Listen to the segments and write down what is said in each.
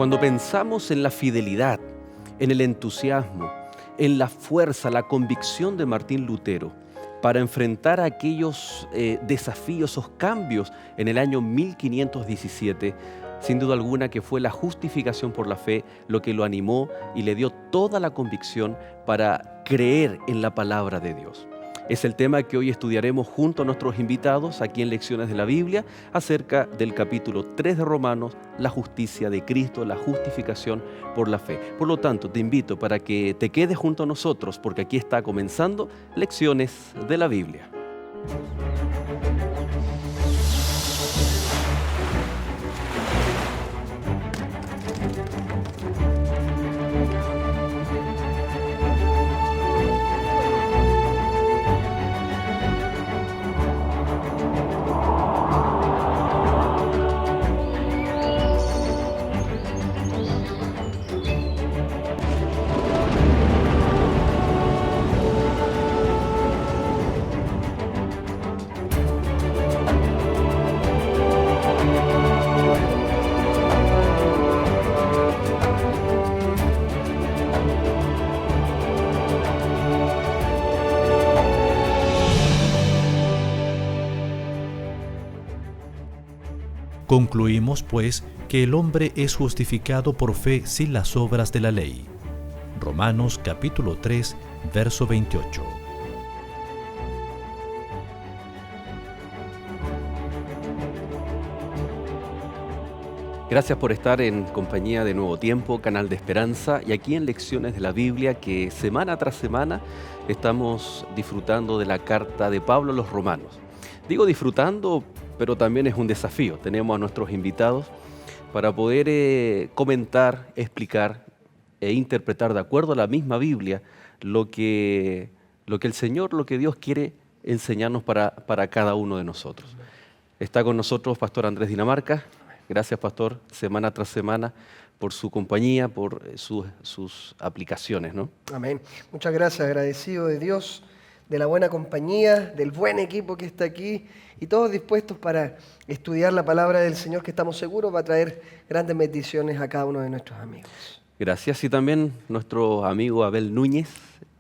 Cuando pensamos en la fidelidad, en el entusiasmo, en la fuerza, la convicción de Martín Lutero para enfrentar aquellos desafíos, esos cambios en el año 1517, sin duda alguna que fue la justificación por la fe lo que lo animó y le dio toda la convicción para creer en la palabra de Dios. Es el tema que hoy estudiaremos junto a nuestros invitados aquí en Lecciones de la Biblia acerca del capítulo 3 de Romanos, la justicia de Cristo, la justificación por la fe. Por lo tanto, te invito para que te quedes junto a nosotros porque aquí está comenzando Lecciones de la Biblia. Concluimos, pues, que el hombre es justificado por fe sin las obras de la ley. Romanos capítulo 3, verso 28. Gracias por estar en compañía de Nuevo Tiempo, Canal de Esperanza, y aquí en Lecciones de la Biblia que semana tras semana estamos disfrutando de la carta de Pablo a los Romanos. Digo disfrutando, pero también es un desafío. Tenemos a nuestros invitados para poder comentar, explicar e interpretar de acuerdo a la misma Biblia lo que el Señor, lo que Dios quiere enseñarnos para cada uno de nosotros. Está con nosotros Pastor Andrés Dinamarca. Gracias, Pastor, semana tras semana por su compañía, por sus aplicaciones, ¿no? Amén. Muchas gracias, agradecido de Dios, de la buena compañía, del buen equipo que está aquí y todos dispuestos para estudiar la palabra del Señor que estamos seguros va a traer grandes bendiciones a cada uno de nuestros amigos. Gracias. Y también nuestro amigo Abel Núñez,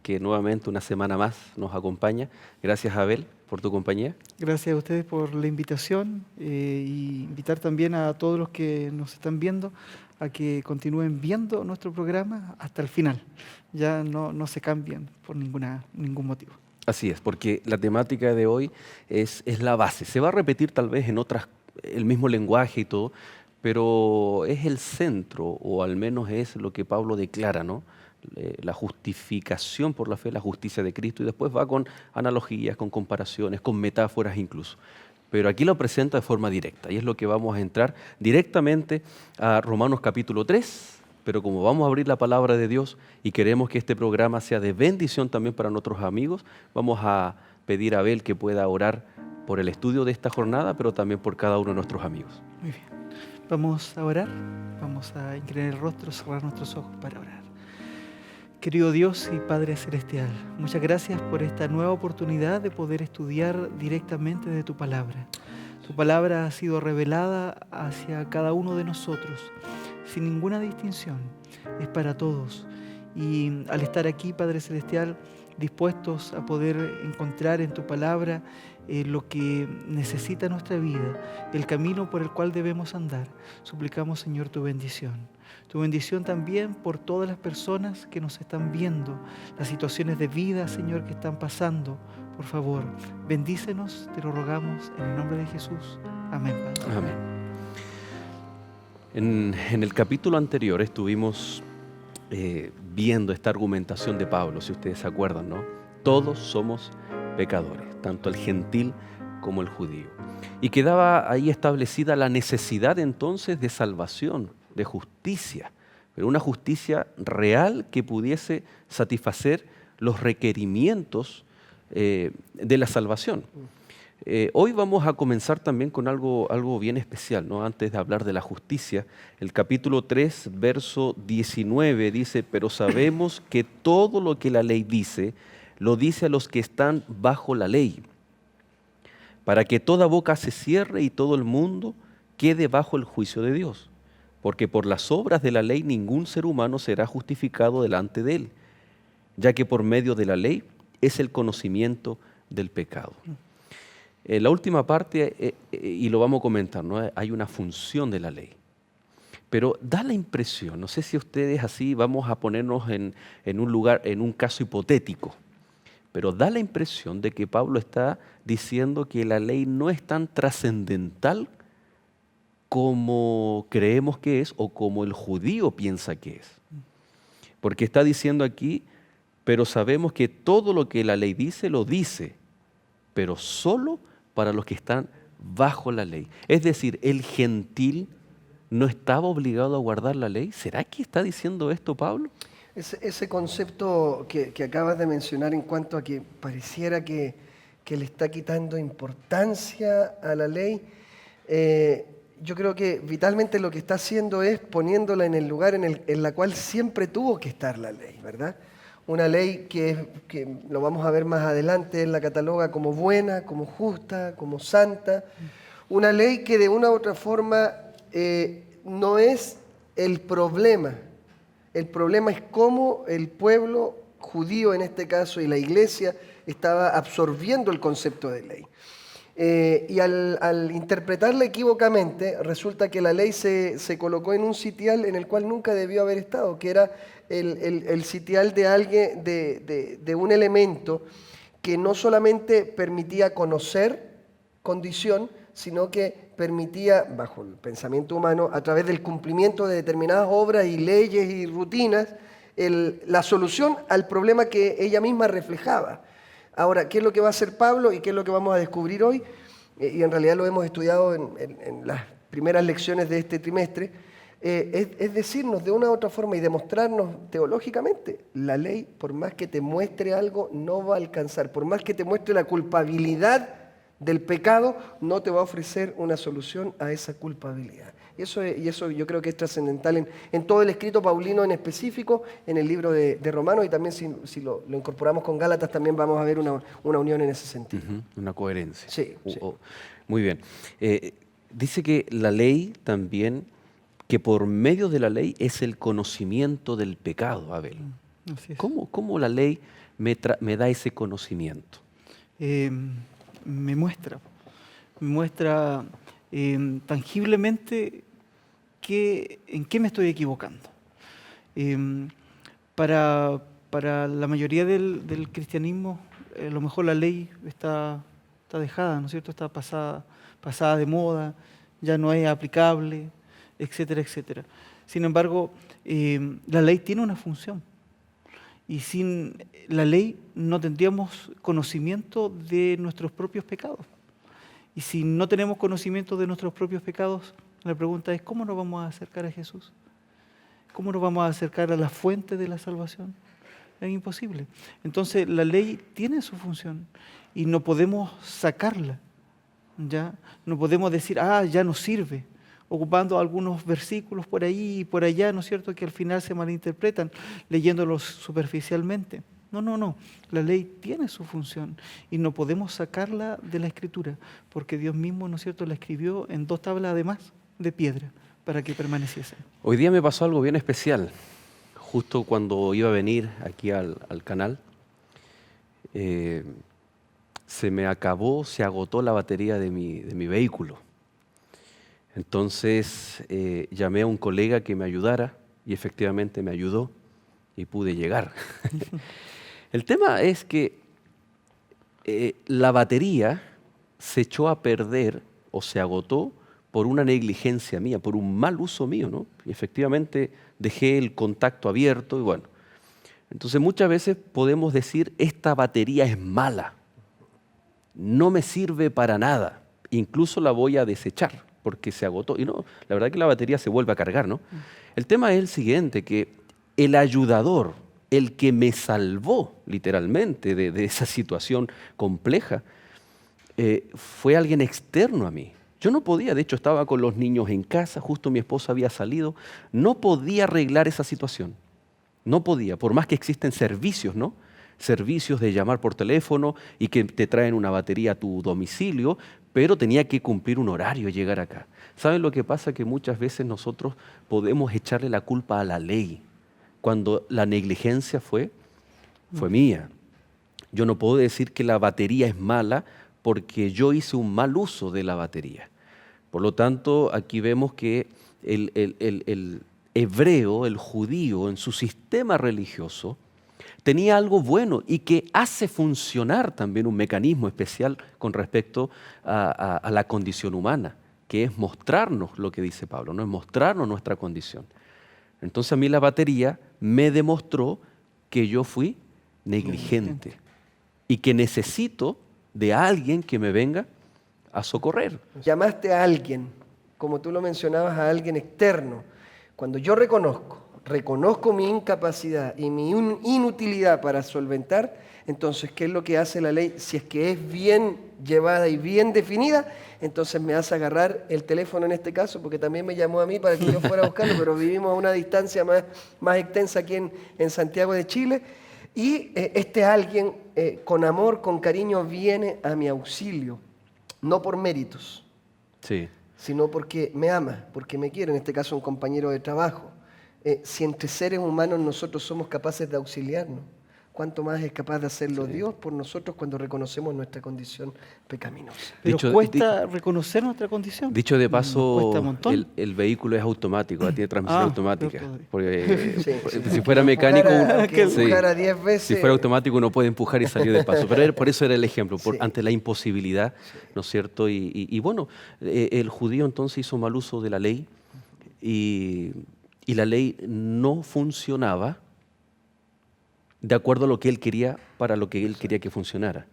que nuevamente una semana más nos acompaña. Gracias, Abel, por tu compañía. Gracias a ustedes por la invitación y invitar también a todos los que nos están viendo a que continúen viendo nuestro programa hasta el final. Ya no se cambien por ningún motivo. Así es, porque la temática de hoy es la base. Se va a repetir tal vez en otras, el mismo lenguaje y todo, pero es el centro, o al menos es lo que Pablo declara, ¿no? La justificación por la fe, la justicia de Cristo, y después va con analogías, con comparaciones, con metáforas incluso. Pero aquí lo presenta de forma directa, y es lo que vamos a entrar directamente a Romanos capítulo 3, pero como vamos a abrir la palabra de Dios y queremos que este programa sea de bendición también para nuestros amigos, vamos a pedir a Abel que pueda orar por el estudio de esta jornada, pero también por cada uno de nuestros amigos. Muy bien. Vamos a orar, vamos a inclinar el rostro, cerrar nuestros ojos para orar. Querido Dios y Padre Celestial, muchas gracias por esta nueva oportunidad de poder estudiar directamente de tu palabra. Tu palabra ha sido revelada hacia cada uno de nosotros, sin ninguna distinción, es para todos. Y al estar aquí, Padre Celestial, dispuestos a poder encontrar en tu palabra lo que necesita nuestra vida, el camino por el cual debemos andar, suplicamos, Señor, tu bendición. Tu bendición también por todas las personas que nos están viendo, las situaciones de vida, Señor, que están pasando. Por favor, bendícenos, te lo rogamos en el nombre de Jesús. Amén, Padre. Amén. En el capítulo anterior estuvimos viendo esta argumentación de Pablo, si ustedes se acuerdan, ¿no? Todos somos pecadores, tanto el gentil como el judío. Y quedaba ahí establecida la necesidad entonces de salvación, de justicia, pero una justicia real que pudiese satisfacer los requerimientos de la salvación. Hoy vamos a comenzar también con algo bien especial, ¿no? Antes de hablar de la justicia, el capítulo 3, verso 19 dice: pero sabemos que todo lo que la ley dice, lo dice a los que están bajo la ley, para que toda boca se cierre y todo el mundo quede bajo el juicio de Dios. porque por las obras de la ley ningún ser humano será justificado delante de él, ya que por medio de la ley es el conocimiento del pecado. La última parte, y lo vamos a comentar, ¿no? Hay una función de la ley. Pero da la impresión, no sé si ustedes así vamos a ponernos en un lugar, en un caso hipotético, pero da la impresión de que Pablo está diciendo que la ley no es tan trascendental como creemos que es o como el judío piensa que es. Porque está diciendo aquí, pero sabemos que todo lo que la ley dice, lo dice, pero solo para los que están bajo la ley. Es decir, el gentil no estaba obligado a guardar la ley. ¿Será que está diciendo esto Pablo? Ese concepto que acabas de mencionar en cuanto a que pareciera que le está quitando importancia a la ley, yo creo que vitalmente lo que está haciendo es poniéndola en el lugar en la cual siempre tuvo que estar la ley, ¿verdad? Una ley que lo vamos a ver más adelante, él la cataloga como buena, como justa, como santa. Una ley que de una u otra forma no es el problema. El problema es cómo el pueblo judío, en este caso, y la iglesia, estaba absorbiendo el concepto de ley. Y al interpretarla equívocamente, resulta que la ley se colocó en un sitial en el cual nunca debió haber estado, que era el sitial de alguien, de un elemento que no solamente permitía conocer condición, sino que permitía, bajo el pensamiento humano, a través del cumplimiento de determinadas obras y leyes y rutinas, la solución al problema que ella misma reflejaba. Ahora, ¿qué es lo que va a hacer Pablo y qué es lo que vamos a descubrir hoy? Y en realidad lo hemos estudiado en las primeras lecciones de este trimestre. Es decirnos de una u otra forma y demostrarnos teológicamente, la ley, por más que te muestre algo, no va a alcanzar. Por más que te muestre la culpabilidad del pecado, no te va a ofrecer una solución a esa culpabilidad. Y eso yo creo que es trascendental en todo el escrito paulino en específico, en el libro de Romanos, y también si lo incorporamos con Gálatas, también vamos a ver una unión en ese sentido. Una coherencia. Sí, sí. Muy bien. Dice que la ley también, que por medio de la ley es el conocimiento del pecado, Abel. Así es. ¿Cómo la ley me da ese conocimiento? Me muestra tangiblemente en qué me estoy equivocando. Para la mayoría del cristianismo, a lo mejor la ley está dejada, ¿no es cierto? Está pasada de moda, ya no es aplicable, etcétera, etcétera. Sin embargo, la ley tiene una función. Y sin la ley no tendríamos conocimiento de nuestros propios pecados. Y si no tenemos conocimiento de nuestros propios pecados, la pregunta es, ¿cómo nos vamos a acercar a Jesús? ¿Cómo nos vamos a acercar a la fuente de la salvación? Es imposible. Entonces, la ley tiene su función y no podemos sacarla, ¿ya? No podemos decir, ya no sirve, ocupando algunos versículos por ahí y por allá, ¿no es cierto?, que al final se malinterpretan, leyéndolos superficialmente. No. La ley tiene su función y no podemos sacarla de la Escritura, porque Dios mismo, ¿no es cierto?, la escribió en 2 tablas además de piedra para que permaneciese. Hoy día me pasó algo bien especial. Justo cuando iba a venir aquí al canal, se agotó la batería de mi vehículo. Entonces llamé a un colega que me ayudara y efectivamente me ayudó y pude llegar. El tema es que la batería se echó a perder o se agotó por una negligencia mía, por un mal uso mío, ¿no? Y efectivamente dejé el contacto abierto y bueno. Entonces muchas veces podemos decir, esta batería es mala, no me sirve para nada, incluso la voy a desechar porque se agotó. Y no, la verdad es que la batería se vuelve a cargar, ¿no? El tema es el siguiente, que el ayudador, el que me salvó literalmente de esa situación compleja, fue alguien externo a mí. Yo no podía, de hecho estaba con los niños en casa, justo mi esposa había salido, no podía arreglar esa situación. No podía, por más que existen servicios, ¿no? Servicios de llamar por teléfono y que te traen una batería a tu domicilio, pero tenía que cumplir un horario y llegar acá. ¿Saben lo que pasa? Que muchas veces nosotros podemos echarle la culpa a la ley, cuando la negligencia fue mía. Yo no puedo decir que la batería es mala porque yo hice un mal uso de la batería. Por lo tanto, aquí vemos que el hebreo, el judío, en su sistema religioso, tenía algo bueno y que hace funcionar también un mecanismo especial con respecto a la condición humana, que es mostrarnos lo que dice Pablo, no es mostrarnos nuestra condición. Entonces a mí la batería me demostró que yo fui negligente y que necesito de alguien que me venga a socorrer. Llamaste a alguien, como tú lo mencionabas, a alguien externo. Cuando yo reconozco mi incapacidad y mi inutilidad para solventar, entonces, ¿qué es lo que hace la ley? Si es que es bien llevada y bien definida, entonces me hace agarrar el teléfono en este caso, porque también me llamó a mí para que yo fuera a buscarlo, pero vivimos a una distancia más extensa aquí en Santiago de Chile, y este alguien con amor, con cariño, viene a mi auxilio, no por méritos, Sí. sino porque me ama, porque me quiere, en este caso un compañero de trabajo. Si entre seres humanos nosotros somos capaces de auxiliarnos, ¿cuánto más es capaz de hacerlo Dios por nosotros cuando reconocemos nuestra condición pecaminosa? Pero cuesta reconocer nuestra condición. Dicho de Cuesta paso, un montón. el vehículo es automático, tiene transmisión automática. peor todavía. Porque Sí. si fuera mecánico, Aunque sí. empujara 10 veces. Si fuera automático uno puede empujar y salir de paso. Pero por eso era el ejemplo, Sí. ante la imposibilidad, ¿no es cierto? Y bueno, el judío entonces hizo mal uso de la ley y la ley no funcionaba de acuerdo a lo que él quería, para lo que él quería que funcionara.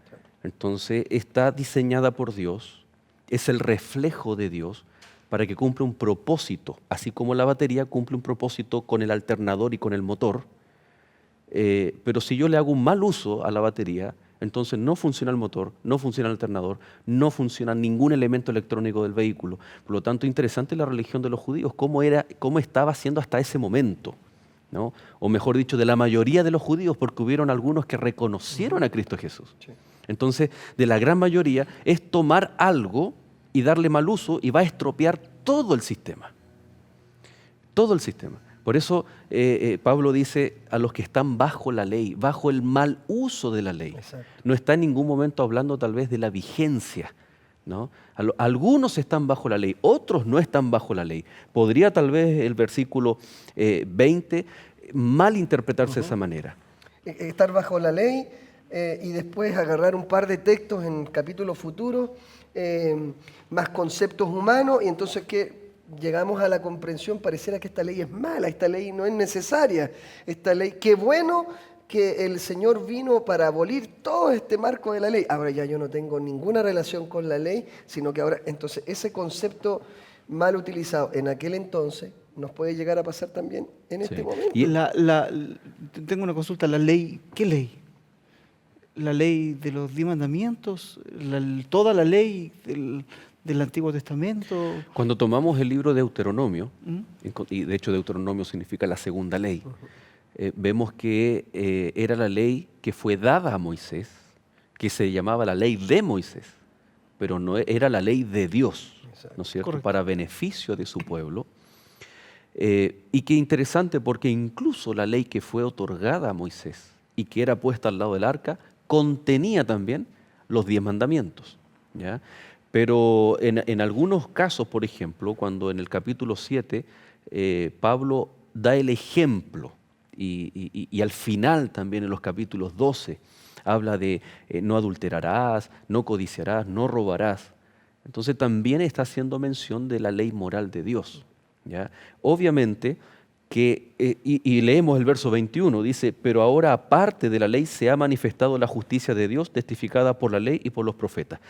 Entonces está diseñada por Dios, es el reflejo de Dios para que cumpla un propósito, así como la batería cumple un propósito con el alternador y con el motor. Pero si yo le hago un mal uso a la batería, entonces no funciona el motor, no funciona el alternador, no funciona ningún elemento electrónico del vehículo. Por lo tanto, interesante la religión de los judíos, cómo estaba siendo hasta ese momento, ¿no? O mejor dicho, de la mayoría de los judíos, porque hubieron algunos que reconocieron a Cristo Jesús. Sí. Entonces, de la gran mayoría, es tomar algo y darle mal uso y va a estropear todo el sistema. Todo el sistema. Por eso Pablo dice a los que están bajo la ley, bajo el mal uso de la ley. Exacto. No está en ningún momento hablando tal vez de la vigencia, ¿no? Algunos están bajo la ley, otros no están bajo la ley. Podría tal vez el versículo 20 mal interpretarse de esa manera. Estar bajo la ley y después agarrar un par de textos en capítulos futuros, más conceptos humanos, y entonces que llegamos a la comprensión, pareciera que esta ley es mala, esta ley no es necesaria, esta ley, qué bueno que el Señor vino para abolir todo este marco de la ley. Ahora ya yo no tengo ninguna relación con la ley, sino que ahora, entonces ese concepto mal utilizado en aquel entonces nos puede llegar a pasar también en este momento. Y Tengo una consulta, ¿la ley? ¿Qué ley? ¿La ley de los 10 mandamientos? ¿Toda la ley del Antiguo Testamento? cuando tomamos el libro de Deuteronomio, ¿Mm? y de hecho Deuteronomio significa la segunda ley, vemos que era la ley que fue dada a Moisés, que se llamaba la ley de Moisés, pero no era la ley de Dios, ¿no es cierto? Correcto. Para beneficio de su pueblo. Y qué interesante, porque incluso la ley que fue otorgada a Moisés y que era puesta al lado del arca, contenía también los 10 mandamientos, ¿ya? Pero en algunos casos, por ejemplo, cuando en el capítulo 7 Pablo da el ejemplo y al final también en los capítulos 12 habla de no adulterarás, no codiciarás, no robarás. Entonces también está haciendo mención de la ley moral de Dios, ¿ya? Obviamente que, y leemos el verso 21, dice, pero ahora aparte de la ley se ha manifestado la justicia de Dios testificada por la ley y por los profetas.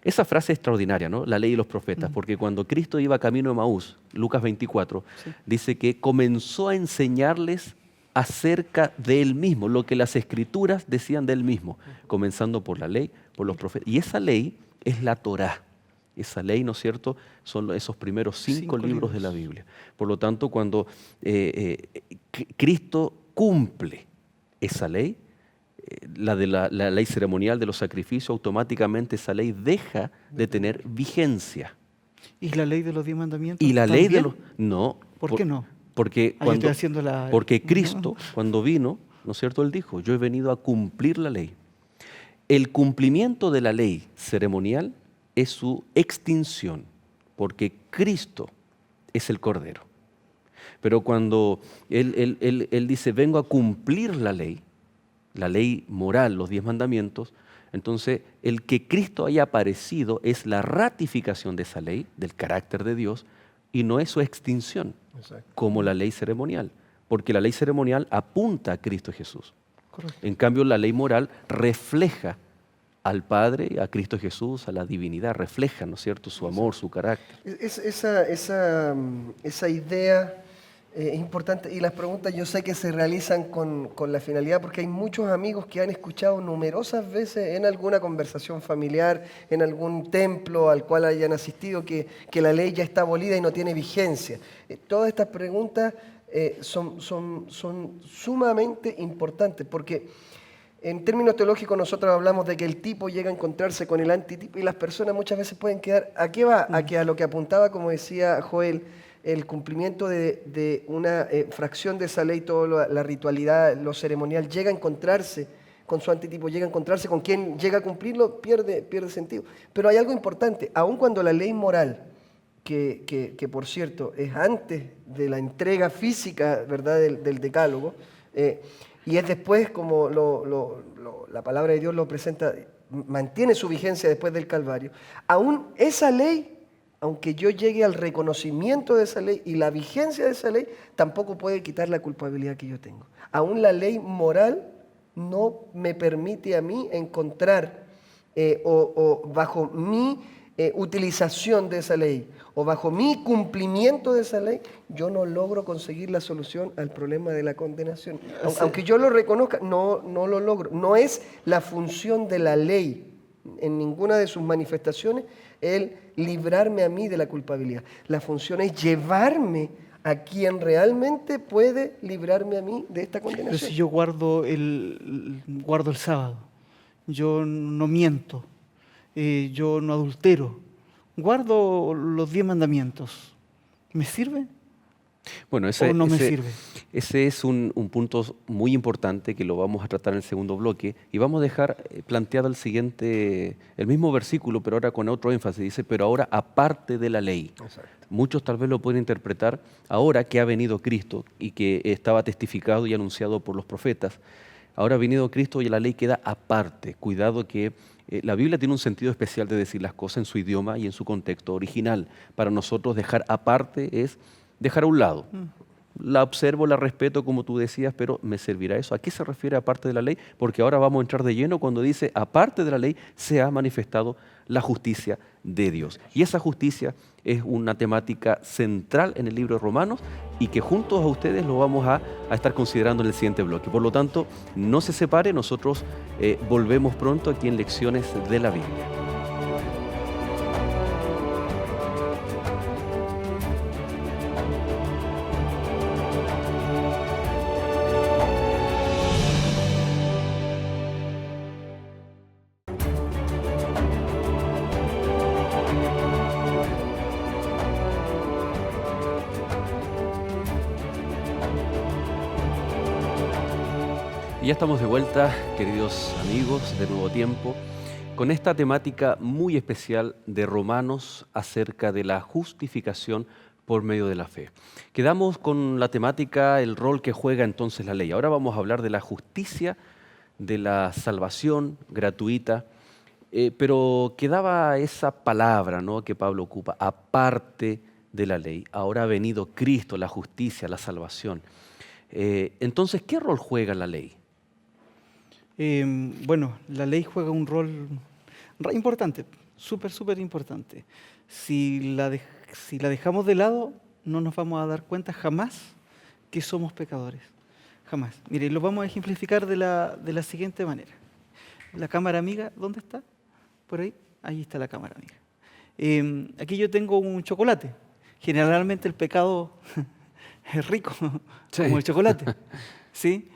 Esa frase es extraordinaria, ¿no? La ley y los profetas, porque cuando Cristo iba camino de Emaús, Lucas 24, dice que comenzó a enseñarles acerca de Él mismo, lo que las Escrituras decían de Él mismo, comenzando por la ley, por los profetas. Y esa ley es la Torá. Esa ley, ¿no es cierto?, son esos primeros 5 libros de la Biblia. Por lo tanto, cuando Cristo cumple esa ley, la ley ceremonial de los sacrificios, automáticamente esa ley deja de tener vigencia. ¿Y la ley de los 10 mandamientos? Y la ley de también? los... No. ¿Por qué no? Porque, Yo estoy haciendo porque Cristo, cuando vino, ¿no es cierto? Él dijo, yo he venido a cumplir la ley. El cumplimiento de la ley ceremonial es su extinción, porque Cristo es el Cordero. Pero cuando él dice, vengo a cumplir la ley moral, los 10 mandamientos, entonces el que Cristo haya aparecido es la ratificación de esa ley, del carácter de Dios, y no es su extinción, Exacto. como la ley ceremonial, porque la ley ceremonial apunta a Cristo Jesús. Correcto. En cambio, la ley moral refleja al Padre, a Cristo Jesús, a la divinidad, refleja, ¿no es cierto?, su amor, su carácter. Esa idea es importante, y las preguntas yo sé que se realizan con la finalidad, porque hay muchos amigos que han escuchado numerosas veces en alguna conversación familiar, en algún templo al cual hayan asistido, que la ley ya está abolida y no tiene vigencia. Todas estas preguntas son sumamente importantes, porque en términos teológicos nosotros hablamos de que el tipo llega a encontrarse con el antitipo, y las personas muchas veces pueden quedar, ¿a qué va? A que a lo que apuntaba, como decía Joel, el cumplimiento de una fracción de esa ley, toda la ritualidad, lo ceremonial, llega a encontrarse con su antitipo, llega a encontrarse con quien llega a cumplirlo, pierde sentido. Pero hay algo importante, aun cuando la ley moral, que por cierto es antes de la entrega física, ¿verdad?, del decálogo, y es después como la palabra de Dios lo presenta, mantiene su vigencia después del Calvario, aún esa ley, aunque yo llegue al reconocimiento de esa ley y la vigencia de esa ley, tampoco puede quitar la culpabilidad que yo tengo. Aún la ley moral no me permite a mí encontrar, o bajo mi utilización de esa ley, o bajo mi cumplimiento de esa ley, yo no logro conseguir la solución al problema de la condenación. Aunque yo lo reconozca, no lo logro. No es la función de la ley en ninguna de sus manifestaciones el librarme a mí de la culpabilidad. La función es llevarme a quien realmente puede librarme a mí de esta condenación. Pero si yo guardo el sábado, yo no miento, yo no adultero, guardo los 10 mandamientos, ¿me sirve? Bueno, ¿O no me sirve? Ese es un punto muy importante que lo vamos a tratar en el segundo bloque, y vamos a dejar planteado el mismo versículo, pero ahora con otro énfasis. Dice, pero ahora aparte de la ley. Exacto. Muchos tal vez lo pueden interpretar ahora que ha venido Cristo y que estaba testificado y anunciado por los profetas. Ahora ha venido Cristo y la ley queda aparte. Cuidado que la Biblia tiene un sentido especial de decir las cosas en su idioma y en su contexto original. Para nosotros dejar aparte es dejar a un lado. La observo, la respeto, como tú decías, pero ¿me servirá eso? ¿A qué se refiere aparte de la ley? Porque ahora vamos a entrar de lleno cuando dice, aparte de la ley se ha manifestado la justicia de Dios. Y esa justicia es una temática central en el libro de Romanos, y que juntos a ustedes lo vamos a estar considerando en el siguiente bloque. Por lo tanto, no se separe, nosotros volvemos pronto aquí en Lecciones de la Biblia. Y ya estamos de vuelta, queridos amigos de Nuevo Tiempo, con esta temática muy especial de Romanos acerca de la justificación por medio de la fe. Quedamos con la temática, el rol que juega entonces la ley. Ahora vamos a hablar de la justicia, de la salvación gratuita, pero quedaba esa palabra, ¿no?, que Pablo ocupa, aparte de la ley. Ahora ha venido Cristo, la justicia, la salvación. Entonces, ¿qué rol juega la ley? Bueno, la ley juega un rol importante, súper importante. Si la dejamos de lado, no nos vamos a dar cuenta jamás que somos pecadores. Jamás. Mire, lo vamos a ejemplificar de la siguiente manera. La cámara amiga, ¿dónde está? Por ahí. Ahí está la cámara amiga. Aquí yo tengo un chocolate. Generalmente el pecado es rico, Sí. como el chocolate. ¿Sí?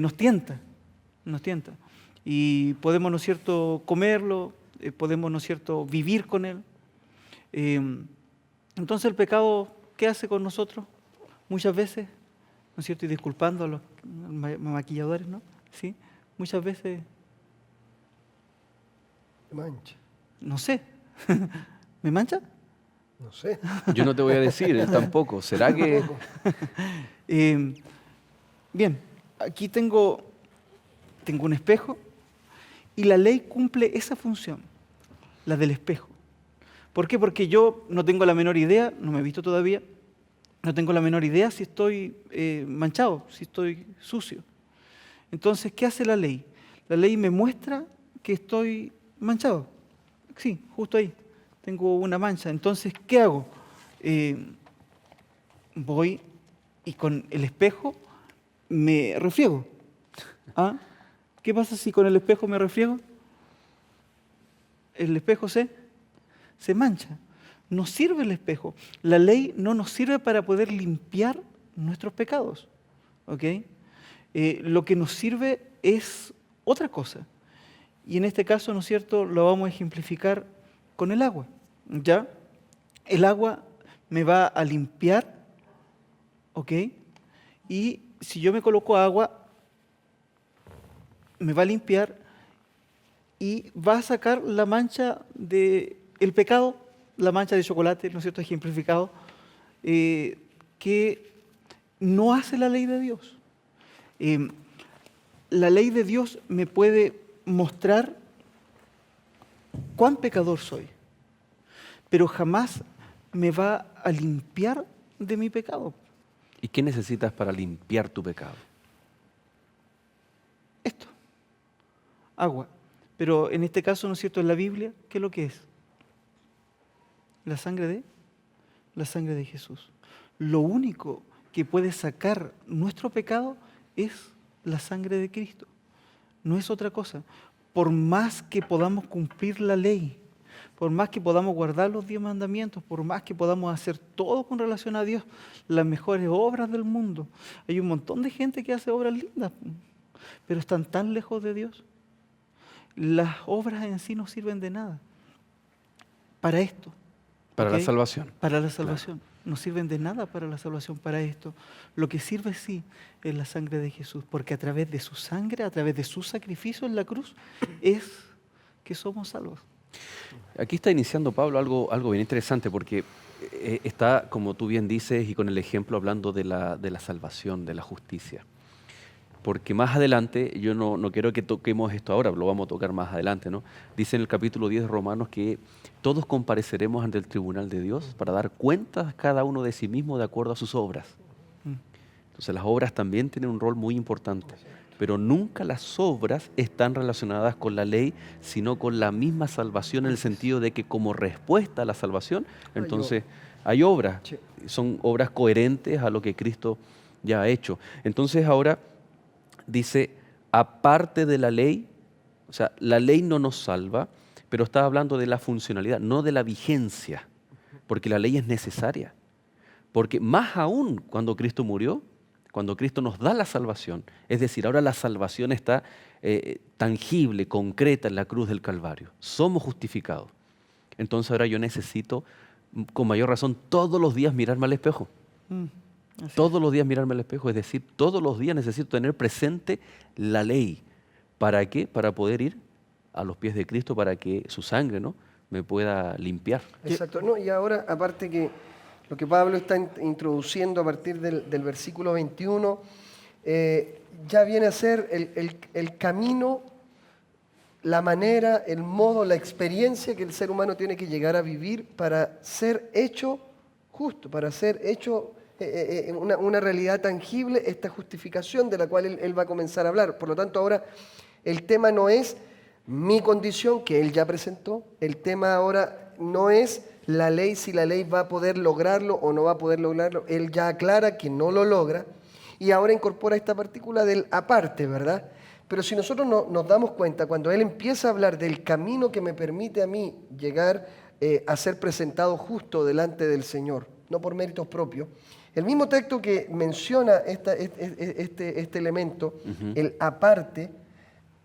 Nos tienta. y podemos, ¿no es cierto?, comerlo, podemos, ¿no es cierto?, vivir con él. Entonces el pecado, ¿qué hace con nosotros? Muchas veces, ¿no es cierto?, y disculpando a los maquilladores, ¿no? ¿Sí? Muchas veces, Mancha. no sé, ¿me mancha? No sé. Yo no te voy a decir, él tampoco. ¿Será que...? Bien, aquí tengo un espejo y la ley cumple esa función, la del espejo. ¿Por qué? Porque yo no tengo la menor idea, no me he visto todavía, no tengo la menor idea si estoy manchado, si estoy sucio. Entonces, ¿qué hace la ley? La ley me muestra que estoy manchado. Sí, justo ahí, tengo una mancha. Entonces, ¿qué hago? Voy y con el espejo me refriego. ¿Ah? ¿Qué pasa si con el espejo me refriego? El espejo se mancha. Nos sirve el espejo. La ley no nos sirve para poder limpiar nuestros pecados. ¿Ok? Lo que nos sirve es otra cosa. Y en este caso, ¿no es cierto?, lo vamos a ejemplificar con el agua. ¿Ya? El agua me va a limpiar, ¿ok? Y si yo me coloco agua, me va a limpiar y va a sacar la mancha del pecado, la mancha de chocolate, ¿no es cierto?, ejemplificado, que no hace la ley de Dios. La ley de Dios me puede mostrar cuán pecador soy, pero jamás me va a limpiar de mi pecado. ¿Y qué necesitas para limpiar tu pecado? Esto, agua. Pero en este caso, ¿no es cierto?, en la Biblia, ¿qué es lo que es? La sangre de Jesús. Lo único que puede sacar nuestro pecado es la sangre de Cristo. No es otra cosa. Por más que podamos cumplir la ley, por más que podamos guardar los 10 mandamientos, por más que podamos hacer todo con relación a Dios, las mejores obras del mundo. Hay un montón de gente que hace obras lindas, pero están tan lejos de Dios. Las obras en sí no sirven de nada. Para esto. Para ¿ok? la salvación. Para la salvación. No sirven de nada para la salvación, para esto. Lo que sirve sí es la sangre de Jesús, porque a través de su sangre, a través de su sacrificio en la cruz, es que somos salvos. Aquí está iniciando Pablo algo bien interesante porque está, como tú bien dices, y con el ejemplo hablando de la salvación, de la justicia. Porque más adelante, yo no quiero que toquemos esto ahora, lo vamos a tocar más adelante, ¿no? Dice en el capítulo 10 de Romanos que todos compareceremos ante el tribunal de Dios para dar cuentas cada uno de sí mismo de acuerdo a sus obras. Entonces las obras también tienen un rol muy importante, pero nunca las obras están relacionadas con la ley, sino con la misma salvación en el sentido de que como respuesta a la salvación, entonces hay obras, son obras coherentes a lo que Cristo ya ha hecho. Entonces ahora dice, aparte de la ley, o sea, la ley no nos salva, pero está hablando de la funcionalidad, no de la vigencia, porque la ley es necesaria. Porque más aún cuando Cristo murió, cuando Cristo nos da la salvación, es decir, ahora la salvación está tangible, concreta en la cruz del Calvario. Somos justificados. Entonces ahora yo necesito, con mayor razón, todos los días mirarme al espejo. Todos los días mirarme al espejo, es decir, todos los días necesito tener presente la ley. ¿Para qué? Para poder ir a los pies de Cristo, para que su sangre, ¿no?, me pueda limpiar. Exacto. No, y ahora, aparte que lo que Pablo está introduciendo a partir del versículo 21, ya viene a ser el camino, la manera, el modo, la experiencia que el ser humano tiene que llegar a vivir para ser hecho justo, para ser hecho una realidad tangible, esta justificación de la cual él va a comenzar a hablar. Por lo tanto, ahora el tema no es mi condición, que él ya presentó, el tema ahora no es la ley, si la ley va a poder lograrlo o no va a poder lograrlo. Él ya aclara que no lo logra y ahora incorpora esta partícula del aparte, ¿verdad? Pero si nosotros nos damos cuenta, cuando él empieza a hablar del camino que me permite a mí llegar a ser presentado justo delante del Señor, no por méritos propios, el mismo texto que menciona este elemento, el aparte,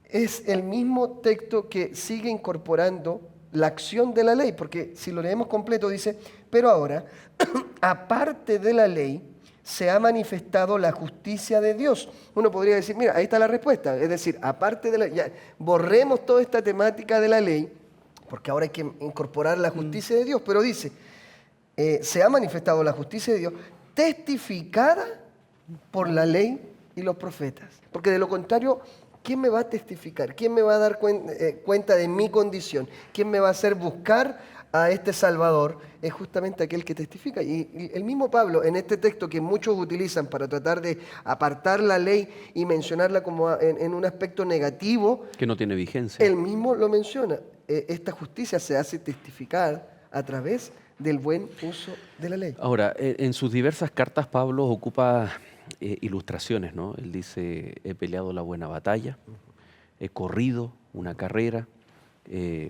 es el mismo texto que sigue incorporando la acción de la ley, porque si lo leemos completo dice, pero ahora, aparte de la ley, se ha manifestado la justicia de Dios. Uno podría decir, mira, ahí está la respuesta, es decir, aparte de la ley, borremos toda esta temática de la ley, porque ahora hay que incorporar la justicia de Dios, pero dice, se ha manifestado la justicia de Dios, testificada por la ley y los profetas, porque de lo contrario, ¿quién me va a testificar? ¿Quién me va a dar cuenta de mi condición? ¿Quién me va a hacer buscar a este Salvador? Es justamente aquel que testifica. Y el mismo Pablo, en este texto que muchos utilizan para tratar de apartar la ley y mencionarla como en un aspecto negativo, Que no tiene vigencia. él mismo lo menciona. Esta justicia se hace testificar a través del buen uso de la ley. Ahora, en sus diversas cartas Pablo ocupa ilustraciones, ¿no? Él dice, he peleado la buena batalla, he corrido una carrera,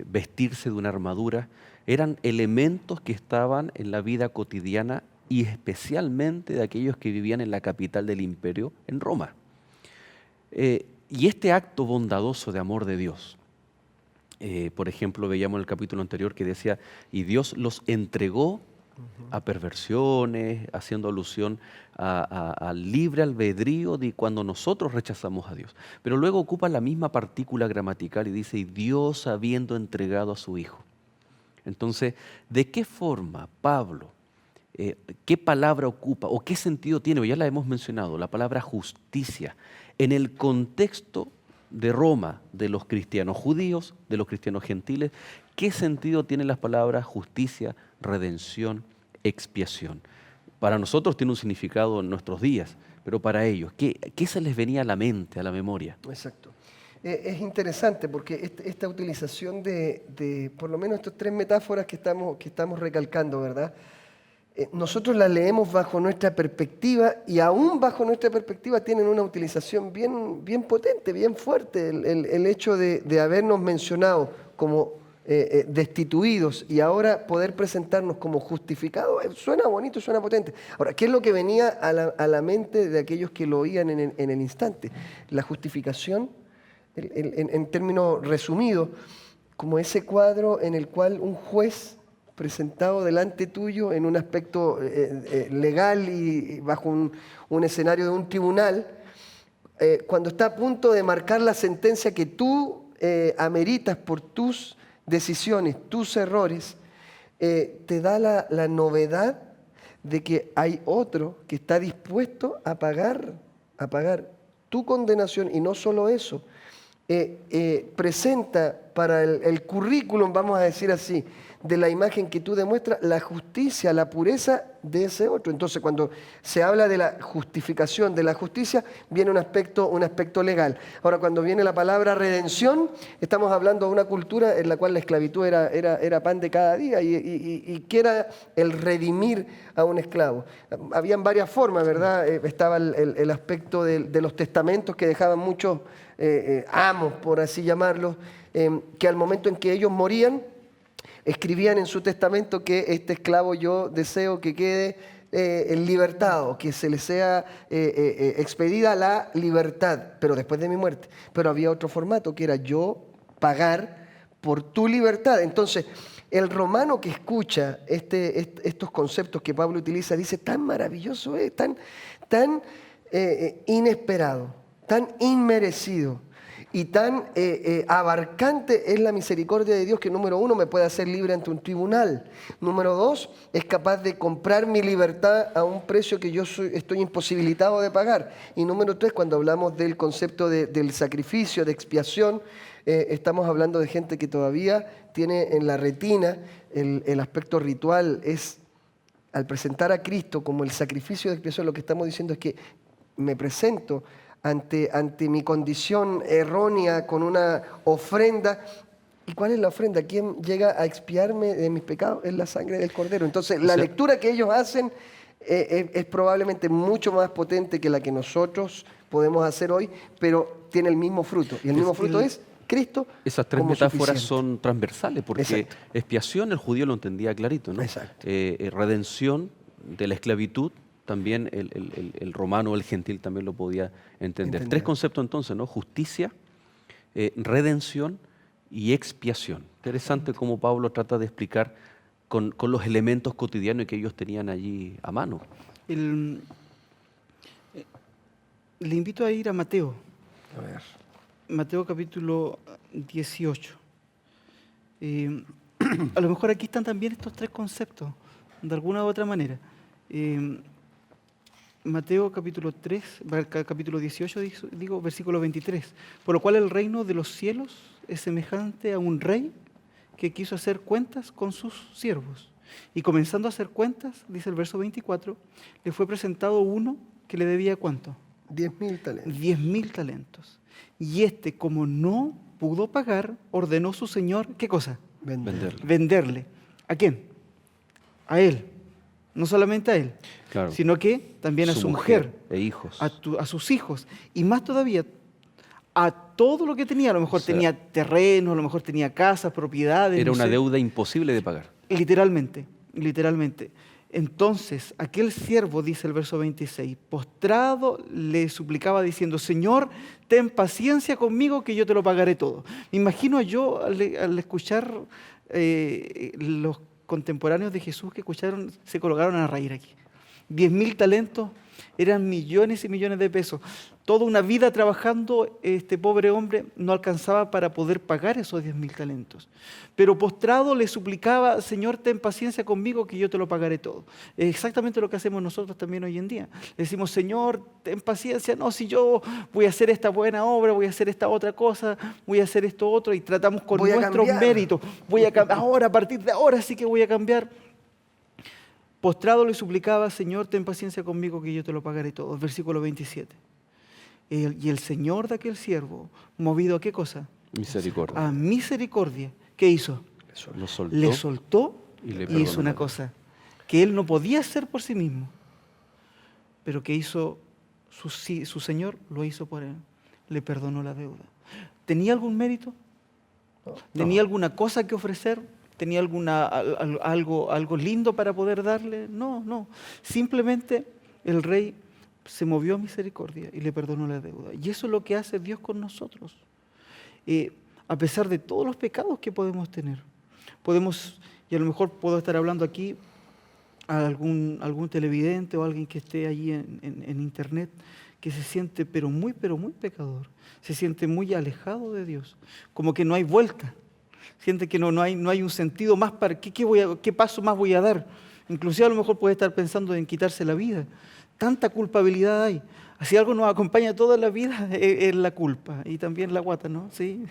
vestirse de una armadura. Eran elementos que estaban en la vida cotidiana y especialmente de aquellos que vivían en la capital del imperio, en Roma. Y este acto bondadoso de amor de Dios, por ejemplo, veíamos en el capítulo anterior que decía, y Dios los entregó a perversiones, haciendo alusión al libre albedrío de cuando nosotros rechazamos a Dios. Pero luego ocupa la misma partícula gramatical y dice, y Dios habiendo entregado a su Hijo. Entonces, ¿de qué forma Pablo, qué palabra ocupa o qué sentido tiene? Ya la hemos mencionado, la palabra justicia, en el contexto de Roma, de los cristianos judíos, de los cristianos gentiles. ¿Qué sentido tienen las palabras justicia, redención, expiación? Para nosotros tiene un significado en nuestros días, pero para ellos, ¿qué se les venía a la mente, a la memoria? Exacto. Es interesante porque esta utilización de por lo menos estas tres metáforas que estamos recalcando, ¿verdad? Nosotros las leemos bajo nuestra perspectiva y aún bajo nuestra perspectiva tienen una utilización bien potente, bien fuerte. El hecho de habernos mencionado como destituidos y ahora poder presentarnos como justificados, suena bonito, suena potente. Ahora, ¿qué es lo que venía a la mente de aquellos que lo oían en el instante? La justificación, en términos resumidos, como ese cuadro en el cual un juez presentado delante tuyo en un aspecto legal y bajo un escenario de un tribunal, cuando está a punto de marcar la sentencia que tú ameritas por tus decisiones, tus errores, te da la novedad de que hay otro que está dispuesto a pagar tu condenación y no solo eso, presenta para el currículum, vamos a decir así, de la imagen que tú demuestras, la justicia, la pureza de ese otro. Entonces, cuando se habla de la justificación, de la justicia, viene un aspecto legal. Ahora, cuando viene la palabra redención, estamos hablando de una cultura en la cual la esclavitud era pan de cada día y que era el redimir a un esclavo. Habían varias formas, ¿verdad? Estaba el aspecto de los testamentos que dejaban muchos amos, por así llamarlos, que al momento en que ellos morían, escribían en su testamento que este esclavo yo deseo que quede libertado, que se le sea expedida la libertad, pero después de mi muerte. Pero había otro formato que era yo pagar por tu libertad. Entonces, el romano que escucha estos conceptos que Pablo utiliza dice, tan maravilloso es, tan inesperado, tan inmerecido. Y tan abarcante es la misericordia de Dios que, número uno, me puede hacer libre ante un tribunal. Número dos, es capaz de comprar mi libertad a un precio que yo estoy imposibilitado de pagar. Y número tres, cuando hablamos del concepto del sacrificio, de expiación, estamos hablando de gente que todavía tiene en la retina el aspecto ritual. Es, al presentar a Cristo como el sacrificio de expiación, lo que estamos diciendo es que me presento ante mi condición errónea con una ofrenda. ¿Y cuál es la ofrenda? ¿Quién llega a expiarme de mis pecados? Es la sangre del Cordero. Entonces, la lectura que ellos hacen es probablemente mucho más potente que la que nosotros podemos hacer hoy, pero tiene el mismo fruto. Y el mismo fruto es Cristo. Esas tres como metáforas suficiente. son transversales, porque Exacto. expiación el judío lo entendía clarito, ¿no? Exacto. Redención de la esclavitud, también el romano o el gentil también lo podía entender. Tres conceptos entonces, ¿no? Justicia, redención y expiación. Interesante cómo Pablo trata de explicar con los elementos cotidianos que ellos tenían allí a mano. Le invito a ir a Mateo. A ver. Mateo capítulo 18. A lo mejor aquí están también estos tres conceptos, de alguna u otra manera. Mateo capítulo 18, digo, versículo 23. Por lo cual el reino de los cielos es semejante a un rey que quiso hacer cuentas con sus siervos. Y comenzando a hacer cuentas, dice el verso 24, le fue presentado uno que le debía ¿cuánto? 10.000 talentos. 10.000 talentos. Y este, como no pudo pagar, ordenó su señor, ¿qué cosa? Venderlo. Venderle. ¿A quién? A él. No solamente a él, Claro. sino que también a su mujer, e hijos. a sus hijos. Y más todavía, a todo lo que tenía. A lo mejor O sea, tenía terrenos, a lo mejor tenía casas, propiedades. Era no una sé. deuda imposible de pagar. Literalmente, literalmente. Entonces, aquel siervo, dice el verso 26, postrado le suplicaba diciendo, Señor, ten paciencia conmigo que yo te lo pagaré todo. Me imagino yo al escuchar los contemporáneos de Jesús que escucharon, se colocaron a reír aquí. 10.000 talentos eran millones y millones de pesos. Toda una vida trabajando, este pobre hombre no alcanzaba para poder pagar esos 10.000 talentos. Pero postrado le suplicaba, Señor, ten paciencia conmigo que yo te lo pagaré todo. Es exactamente lo que hacemos nosotros también hoy en día. Le decimos, Señor, ten paciencia, no, si yo voy a hacer esta buena obra, voy a hacer esta otra cosa, voy a hacer esto otro, y tratamos con Voy a nuestros cambiar. méritos. Voy a cambiar, ahora, a partir de ahora sí que voy a cambiar. Postrado le suplicaba, Señor, ten paciencia conmigo que yo te lo pagaré todo. Versículo 27. Y el Señor de aquel siervo, movido a qué cosa? Misericordia. A misericordia. ¿Qué hizo? Lo soltó. Le soltó y le y perdonó hizo una la cosa que él no podía hacer por sí mismo, pero que hizo su Señor, lo hizo por él. Le perdonó la deuda. ¿Tenía algún mérito? ¿Tenía alguna cosa que ofrecer? ¿Tenía algo lindo para poder darle? No, no. Simplemente el rey se movió a misericordia y le perdonó la deuda. Y eso es lo que hace Dios con nosotros. A pesar de todos los pecados que podemos tener. Y a lo mejor puedo estar hablando aquí a algún televidente o alguien que esté allí en internet que se siente pero muy pecador. Se siente muy alejado de Dios. Como que no hay vuelta. Siente que no hay un sentido más para qué paso más voy a dar. Inclusive a lo mejor puede estar pensando en quitarse la vida. Tanta culpabilidad hay. Si algo nos acompaña toda la vida es la culpa y también la guata, ¿no? ¿Sí?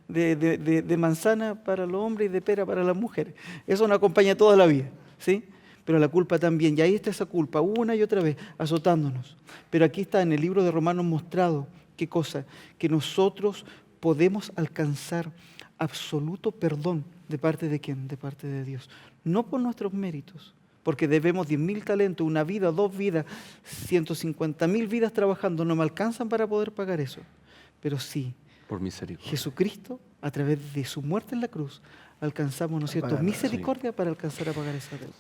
De manzana para los hombres y de pera para las mujeres. Eso nos acompaña toda la vida, ¿sí? Pero la culpa también. Y ahí está esa culpa una y otra vez azotándonos. Pero aquí está en el libro de Romanos mostrado, ¿qué cosa? Que nosotros podemos alcanzar absoluto perdón. ¿De parte de quién? De parte de Dios. No por nuestros méritos, porque debemos 10.000 talentos, una vida, 2 vidas, 150.000 vidas trabajando, no me alcanzan para poder pagar eso. Pero sí, Por misericordia. Jesucristo, a través de su muerte en la cruz, alcanzamos, ¿no es cierto?, misericordia para alcanzar a pagar esa deuda.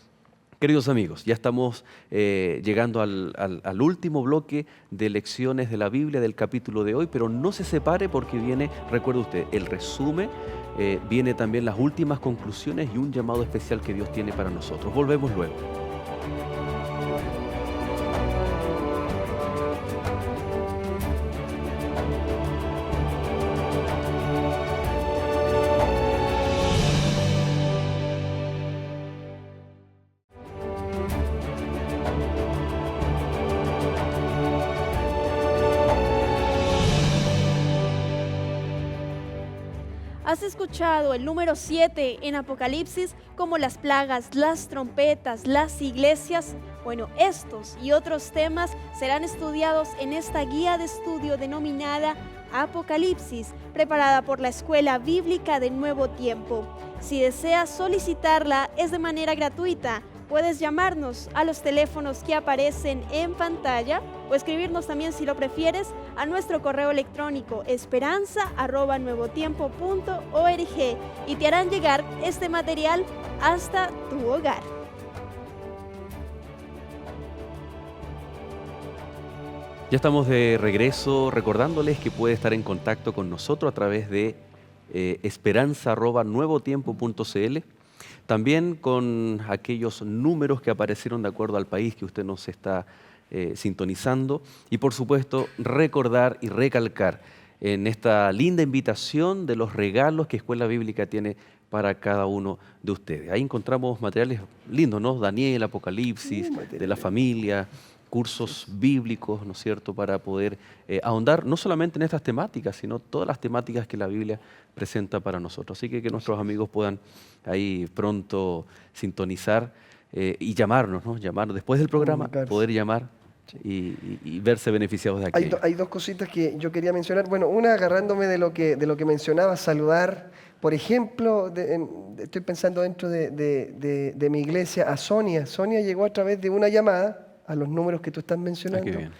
Queridos amigos, ya estamos llegando al último bloque de lecciones de la Biblia del capítulo de hoy, pero no se separe porque viene, recuerde usted, el resumen, viene también las últimas conclusiones y un llamado especial que Dios tiene para nosotros. Volvemos luego. ¿Has escuchado el número 7 en Apocalipsis como las plagas, las trompetas, las iglesias? Bueno, estos y otros temas serán estudiados en esta guía de estudio denominada Apocalipsis, preparada por la Escuela Bíblica de Nuevo Tiempo. Si deseas solicitarla, es de manera gratuita. Puedes llamarnos a los teléfonos que aparecen en pantalla o escribirnos también, si lo prefieres, a nuestro correo electrónico esperanza@nuevotiempo.org y te harán llegar este material hasta tu hogar. Ya estamos de regreso, recordándoles que puede estar en contacto con nosotros a través de esperanza@nuevotiempo.cl. También con aquellos números que aparecieron de acuerdo al país que usted nos está sintonizando. Y por supuesto, recordar y recalcar en esta linda invitación de los regalos que Escuela Bíblica tiene para cada uno de ustedes. Ahí encontramos materiales lindos, ¿no? Daniel, Apocalipsis, de la familia, cursos bíblicos, ¿no es cierto?, para poder ahondar no solamente en estas temáticas, sino todas las temáticas que la Biblia presenta para nosotros. Así que nuestros amigos puedan ahí pronto sintonizar y llamarnos, ¿no? Llamar después del programa, poder llamar y verse beneficiados de aquello. Hay dos cositas que yo quería mencionar. Bueno, una, agarrándome de lo que mencionaba, saludar, por ejemplo, estoy pensando dentro de mi iglesia, a Sonia. Sonia llegó a través de una llamada a los números que tú estás mencionando. Qué bien.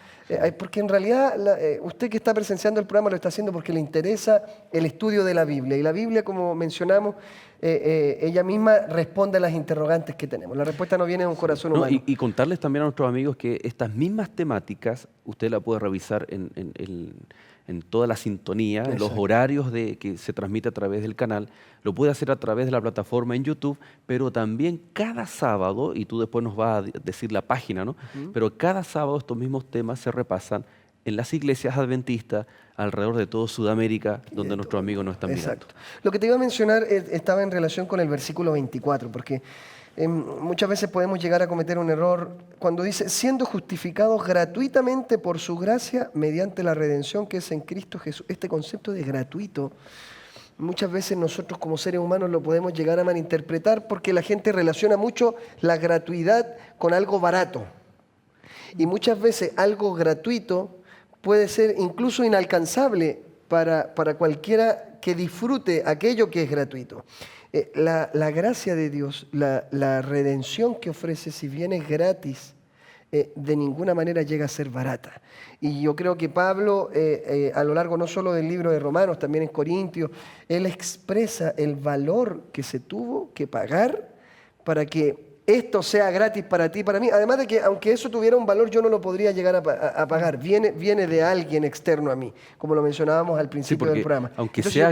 Porque en realidad usted que está presenciando el programa lo está haciendo porque le interesa el estudio de la Biblia. Y la Biblia, como mencionamos, ella misma responde a las interrogantes que tenemos. La respuesta no viene de un corazón humano. Y contarles también a nuestros amigos que estas mismas temáticas usted la puede revisar en toda la sintonía, en los horarios que se transmite a través del canal. Lo puede hacer a través de la plataforma en YouTube, pero también cada sábado, y tú después nos vas a decir la página, ¿no? Pero cada sábado estos mismos temas se repasan en las iglesias adventistas alrededor de todo Sudamérica, donde nuestros amigos nos están mirando. Lo que te iba a mencionar estaba en relación con el versículo 24, porque muchas veces podemos llegar a cometer un error cuando dice, siendo justificados gratuitamente por su gracia mediante la redención que es en Cristo Jesús. Este concepto de gratuito, muchas veces nosotros como seres humanos lo podemos llegar a malinterpretar porque la gente relaciona mucho la gratuidad con algo barato. Y muchas veces algo gratuito puede ser incluso inalcanzable para cualquiera que disfrute aquello que es gratuito. La gracia de Dios, la redención que ofrece, si bien es gratis, de ninguna manera llega a ser barata. Y yo creo que Pablo, a lo largo no solo del libro de Romanos, también en Corintios, él expresa el valor que se tuvo que pagar para que esto sea gratis para ti y para mí. Además de que, aunque eso tuviera un valor, yo no lo podría llegar a pagar. Viene de alguien externo a mí, como lo mencionábamos al principio del programa. Aunque sea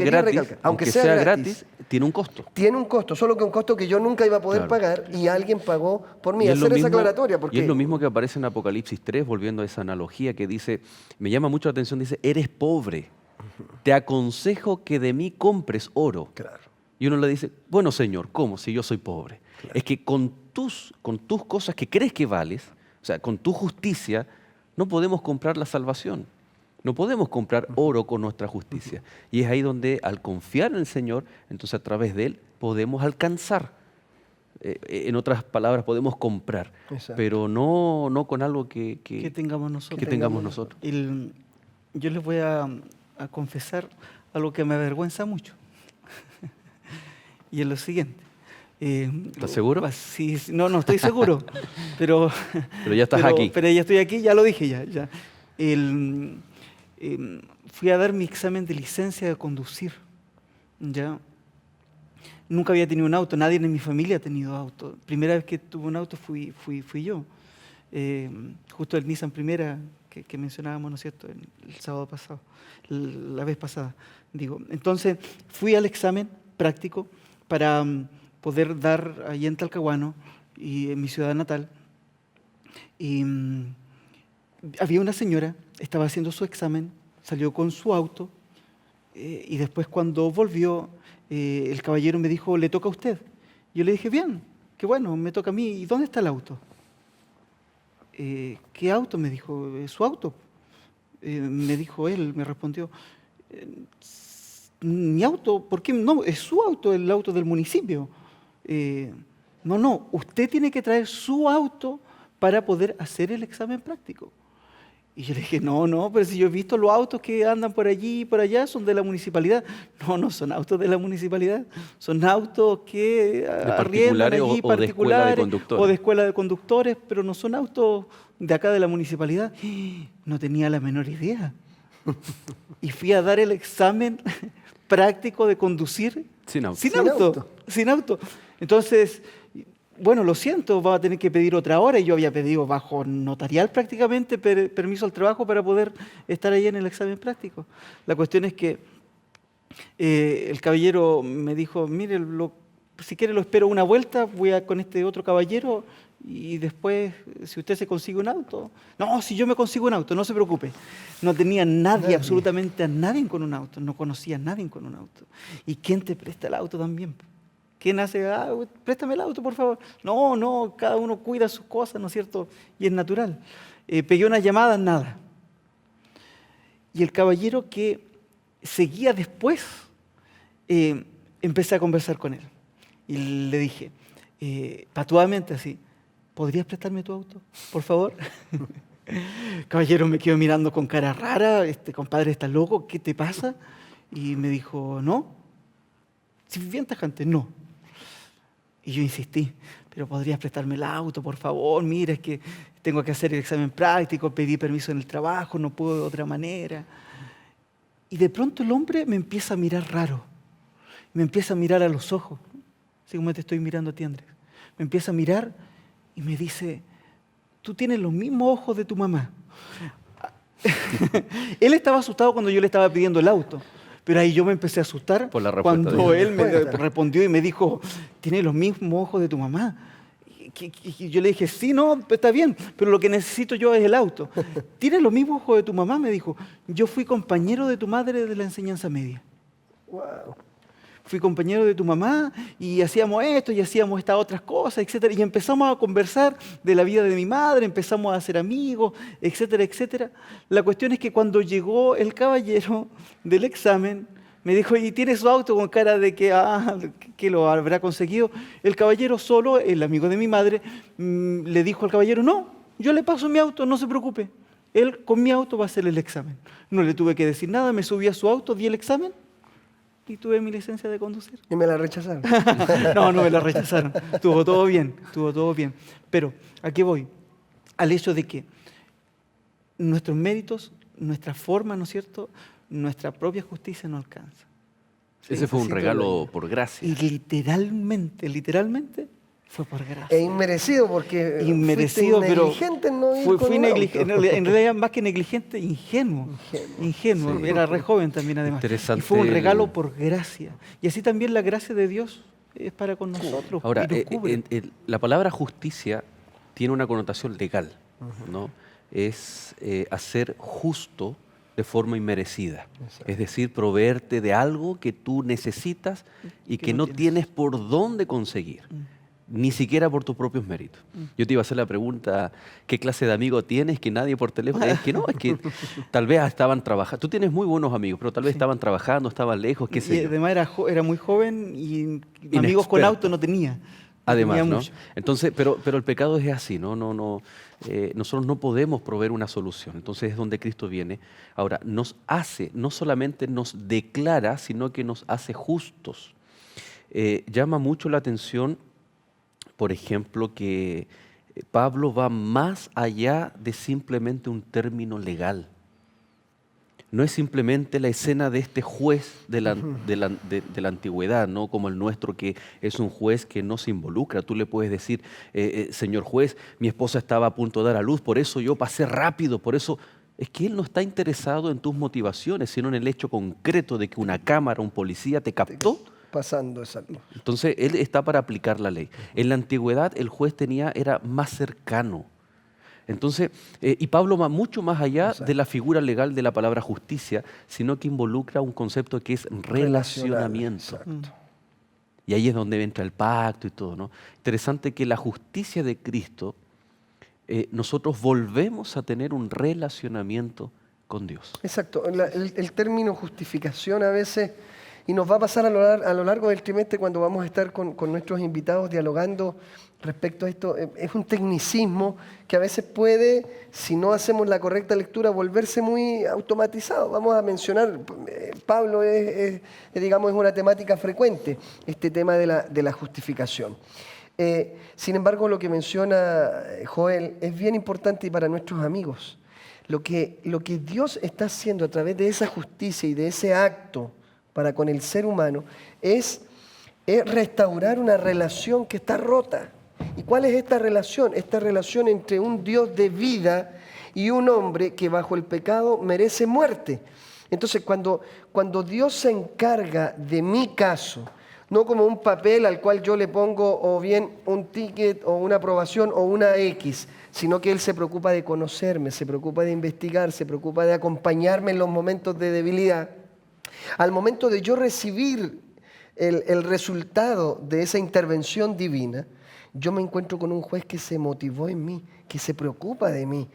gratis, tiene un costo. Tiene un costo, solo que un costo que yo nunca iba a poder pagar y alguien pagó por mí. Hacer esa aclaratoria. Y es lo mismo que aparece en Apocalipsis 3, volviendo a esa analogía que dice, me llama mucho la atención, dice, eres pobre, te aconsejo que de mí compres oro. Claro. Y uno le dice, bueno, Señor, ¿cómo? Si yo soy pobre. Claro. Es que con tus cosas que crees que vales, o sea, con tu justicia, no podemos comprar la salvación. No podemos comprar oro con nuestra justicia. Y es ahí donde, al confiar en el Señor, entonces a través de Él podemos alcanzar. En otras palabras, podemos comprar. Exacto. Pero no con algo que tengamos nosotros. Que tengamos nosotros. Yo les voy a confesar algo que me avergüenza mucho. Y es lo siguiente. ¿Estás seguro? Sí, no estoy seguro, pero ya estás aquí. Pero ya estoy aquí, ya lo dije ya. Fui a dar mi examen de licencia de conducir. Ya. Nunca había tenido un auto, nadie en mi familia ha tenido auto. Primera vez que tuve un auto fui yo. Justo el Nissan Primera que mencionábamos, ¿no es cierto?, el sábado pasado, la vez pasada. Entonces fui al examen práctico para poder dar allí en Talcahuano, y en mi ciudad natal. Y había una señora, estaba haciendo su examen, salió con su auto, y después cuando volvió, el caballero me dijo, ¿le toca a usted? Yo le dije, bien, qué bueno, me toca a mí. ¿Y dónde está el auto? ¿Qué auto? Me dijo, su auto. Me dijo él, me respondió, mi auto, ¿por qué? No, es su auto, el auto del municipio. No, usted tiene que traer su auto para poder hacer el examen práctico. Y yo le dije, no, pero si yo he visto los autos que andan por allí y por allá, son de la municipalidad. No son autos de la municipalidad, son autos que arriendan allí, particulares o de escuela de conductores, pero no son autos de acá de la municipalidad. No tenía la menor idea. Y fui a dar el examen práctico de conducir sin auto. Entonces, bueno, lo siento, va a tener que pedir otra hora. Y yo había pedido bajo notarial prácticamente permiso al trabajo para poder estar ahí en el examen práctico. La cuestión es que el caballero me dijo, mire, si quiere lo espero una vuelta, voy con este otro caballero y después, si usted se consigue un auto. No, si yo me consigo un auto, no se preocupe. No tenía nadie, absolutamente a nadie con un auto, no conocía a nadie con un auto. ¿Y quién te presta el auto también? ¿Quién hace, préstame el auto, por favor? No, cada uno cuida sus cosas, ¿no es cierto? Y es natural. Pegué una llamada, nada. Y el caballero que seguía después, empecé a conversar con él. Y le dije, patuadamente así, ¿podrías prestarme tu auto, por favor? Caballero me quedó mirando con cara rara, compadre, ¿estás loco? ¿Qué te pasa? Y me dijo, no. Si bien tajante, no. Y yo insistí, pero ¿podrías prestarme el auto, por favor? Mira, es que tengo que hacer el examen práctico, pedí permiso en el trabajo, no puedo de otra manera. Y de pronto el hombre me empieza a mirar raro, me empieza a mirar a los ojos, así como te estoy mirando a ti, Andrés. Me empieza a mirar y me dice, tú tienes los mismos ojos de tu mamá. Él estaba asustado cuando yo le estaba pidiendo el auto. Pero ahí yo me empecé a asustar por la respuesta cuando él me respondió y me dijo, ¿tiene los mismos ojos de tu mamá? Y yo le dije, sí, no, está bien, pero lo que necesito yo es el auto. ¿Tienes los mismos ojos de tu mamá? Me dijo, yo fui compañero de tu madre de la enseñanza media. Wow. Fui compañero de tu mamá y hacíamos esto y hacíamos estas otras cosas, etcétera. Y empezamos a conversar de la vida de mi madre, empezamos a ser amigos, etcétera, etcétera. La cuestión es que cuando llegó el caballero del examen, me dijo, ¿y tiene su auto? Con cara de que lo habrá conseguido. El caballero solo, el amigo de mi madre, le dijo al caballero, no, yo le paso mi auto, no se preocupe. Él con mi auto va a hacer el examen. No le tuve que decir nada, me subí a su auto, di el examen y tuve mi licencia de conducir. ¿Y me la rechazaron? No me la rechazaron. Estuvo todo bien. Pero, ¿a qué voy? Al hecho de que nuestros méritos, nuestra forma, ¿no es cierto?, nuestra propia justicia no alcanza. Ese fue un regalo por gracia. Y literalmente, fue por gracia. E inmerecido, porque inmerecido, fuiste negligente en no ir fui con negligente, un auto. en realidad más que negligente, ingenuo. Sí. Era re joven también además. Interesante Y fue un regalo por gracia. Y así también la gracia de Dios es para con nosotros. Ahora, y nos cubre. la palabra justicia tiene una connotación legal, ¿no? Es hacer justo de forma inmerecida. Exacto. Es decir, proveerte de algo que tú necesitas y que no tienes por dónde conseguir. Ni siquiera por tus propios méritos. Yo te iba a hacer la pregunta, ¿qué clase de amigo tienes que nadie por teléfono? Es que tal vez estaban trabajando. Tú tienes muy buenos amigos, pero tal vez estaban trabajando, estaban lejos, qué sé Y yo. además era muy joven y amigos con auto no tenía. Además, tenía ¿no? mucho. Entonces, pero el pecado es así, ¿no? Nosotros no podemos proveer una solución. Entonces es donde Cristo viene. Ahora, nos hace, no solamente nos declara, sino que nos hace justos. Llama mucho la atención, por ejemplo, que Pablo va más allá de simplemente un término legal. No es simplemente la escena de este juez de la antigüedad, ¿no? Como el nuestro, que es un juez que no se involucra. Tú le puedes decir, señor juez, mi esposa estaba a punto de dar a luz, por eso yo pasé rápido, por eso... Es que él no está interesado en tus motivaciones, sino en el hecho concreto de que una cámara, un policía te captó. Pasando esa luz. Entonces, él está para aplicar la ley. En la antigüedad, el juez era más cercano. Entonces, y Pablo va mucho más allá de la figura legal de la palabra justicia, sino que involucra un concepto que es relacionamiento. Exacto. Y ahí es donde entra el pacto y todo, ¿no? Interesante que la justicia de Cristo, nosotros volvemos a tener un relacionamiento con Dios. Exacto. El término justificación a veces, y nos va a pasar a lo largo del trimestre cuando vamos a estar con nuestros invitados dialogando respecto a esto, es un tecnicismo que a veces puede, si no hacemos la correcta lectura, volverse muy automatizado. Vamos a mencionar, Pablo es una temática frecuente, este tema de la justificación. Sin embargo, lo que menciona Joel es bien importante y para nuestros amigos. Lo que Dios está haciendo a través de esa justicia y de ese acto para con el ser humano es restaurar una relación que está rota. ¿Y cuál es esta relación? Esta relación entre un Dios de vida y un hombre que bajo el pecado merece muerte. Entonces, cuando Dios se encarga de mi caso, no como un papel al cual yo le pongo o bien un ticket o una aprobación o una X, sino que Él se preocupa de conocerme, se preocupa de investigar, se preocupa de acompañarme en los momentos de debilidad. Al momento de yo recibir el resultado de esa intervención divina, yo me encuentro con un juez que se motivó en mí, que se preocupa de mí.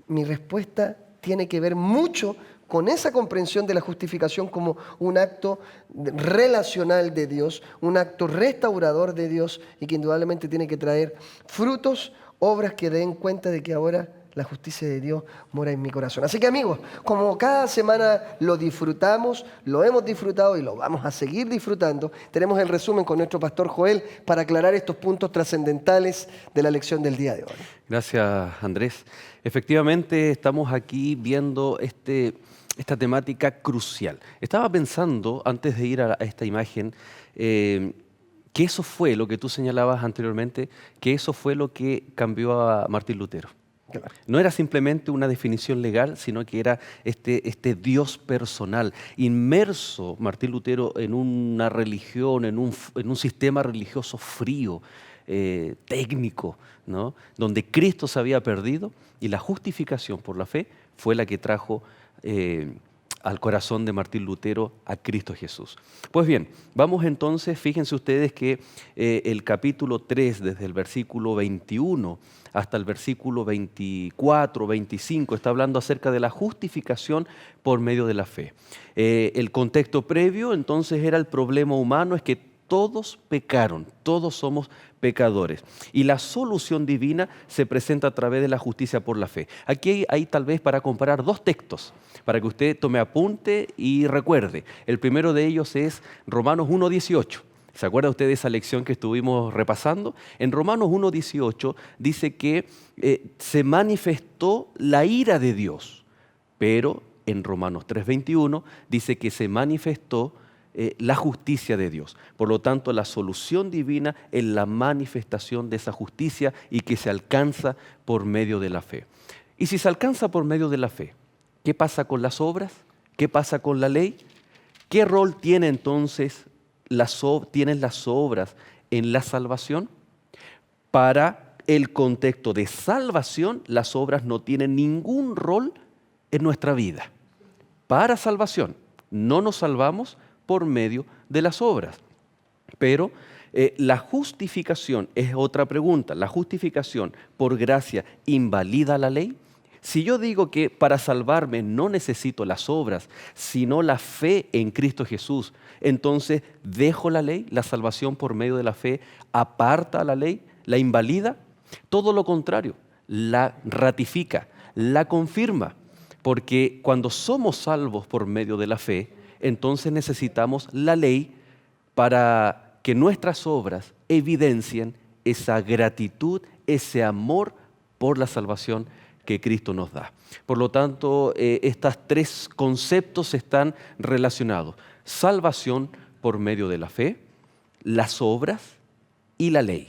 Mi respuesta tiene que ver mucho con esa comprensión de la justificación como un acto relacional de Dios, un acto restaurador de Dios y que indudablemente tiene que traer frutos, obras que den cuenta de que ahora la justicia de Dios mora en mi corazón. Así que amigos, como cada semana lo disfrutamos, lo hemos disfrutado y lo vamos a seguir disfrutando, tenemos el resumen con nuestro pastor Joel para aclarar estos puntos trascendentales de la lección del día de hoy. Gracias, Andrés. Efectivamente, estamos aquí viendo esta temática crucial. Estaba pensando, antes de ir a esta imagen, que eso fue lo que tú señalabas anteriormente, que eso fue lo que cambió a Martín Lutero. No era simplemente una definición legal, sino que era este Dios personal, inmerso Martín Lutero en una religión, en un sistema religioso frío, técnico, ¿no? Donde Cristo se había perdido y la justificación por la fe fue la que trajo al corazón de Martín Lutero a Cristo Jesús. Pues bien, vamos entonces, fíjense ustedes que el capítulo 3, desde el versículo 21 hasta el versículo 24, 25, está hablando acerca de la justificación por medio de la fe. El contexto previo entonces era el problema humano, es que todos pecaron, todos somos pecadores. Y la solución divina se presenta a través de la justicia por la fe. Aquí hay tal vez para comparar dos textos, para que usted tome apunte y recuerde. El primero de ellos es Romanos 1:18. ¿Se acuerda usted de esa lección que estuvimos repasando? En Romanos 1:18 dice que se manifestó la ira de Dios, pero en Romanos 3:21 dice que se manifestó la justicia de Dios. Por lo tanto, la solución divina es la manifestación de esa justicia y que se alcanza por medio de la fe. Y si se alcanza por medio de la fe, ¿qué pasa con las obras? ¿Qué pasa con la ley? ¿Qué rol tiene entonces tienen las obras en la salvación? Para el contexto de salvación, las obras no tienen ningún rol en nuestra vida. Para salvación, no nos salvamos por medio de las obras. Pero la justificación es otra pregunta. ¿La justificación por gracia invalida la ley? Si yo digo que para salvarme no necesito las obras, sino la fe en Cristo Jesús, entonces dejo la ley, la salvación por medio de la fe, aparta la ley, la invalida. Todo lo contrario, la ratifica, la confirma, porque cuando somos salvos por medio de la fe, entonces necesitamos la ley para que nuestras obras evidencien esa gratitud, ese amor por la salvación que Cristo nos da. Por lo tanto, estos tres conceptos están relacionados. Salvación por medio de la fe, las obras y la ley.